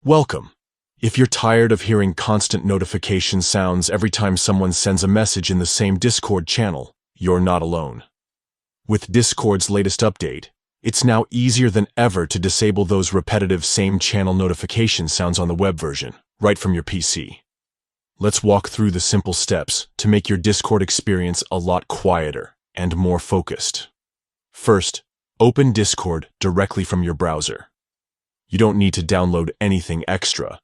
Welcome. If you're tired of hearing constant notification sounds every time someone sends a message in the same Discord channel, you're not alone. With Discord's latest update, it's now easier than ever to disable those repetitive same-channel notification sounds on the web version, right from your PC. Let's walk through the simple steps to make your Discord experience a lot quieter and more focused. First, open Discord directly from your browser. You don't need to download anything extra.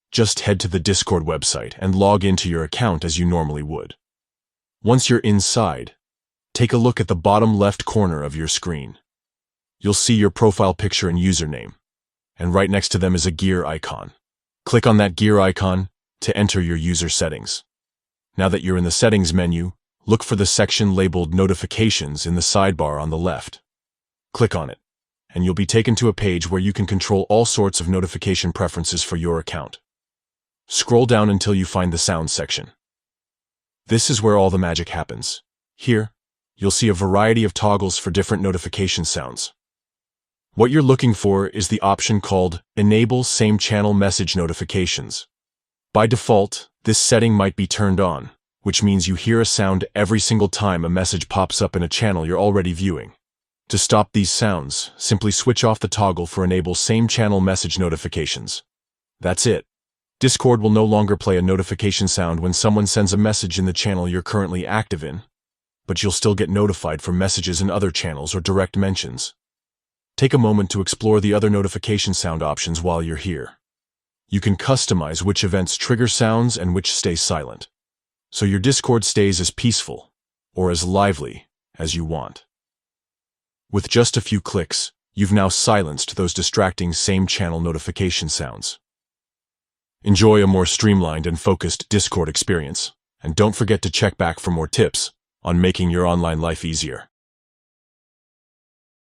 Just head to the Discord website and log into your account as you normally would. Once you're inside, take a look at the bottom left corner of your screen. You'll see your profile picture and username, and right next to them is a gear icon. Click on that gear icon to enter your user settings. Now that you're in the settings menu, look for the section labeled Notifications in the sidebar on the left. Click on it, and you'll be taken to a page where you can control all sorts of notification preferences for your account. Scroll down until you find the Sound section. This is where all the magic happens. Here, you'll see a variety of toggles for different notification sounds. What you're looking for is the option called Enable Same-Channel Message Notifications. By default, this setting might be turned on, which means you hear a sound every single time a message pops up in a channel you're already viewing. To stop these sounds, simply switch off the toggle for Enable Same-Channel Message Notifications. That's it. Discord will no longer play a notification sound when someone sends a message in the channel you're currently active in, but you'll still get notified for messages in other channels or direct mentions. Take a moment to explore the other notification sound options while you're here. You can customize which events trigger sounds and which stay silent, so your Discord stays as peaceful or as lively as you want. With just a few clicks, you've now silenced those distracting same-channel notification sounds. Enjoy a more streamlined and focused Discord experience, and don't forget to check back for more tips on making your online life easier.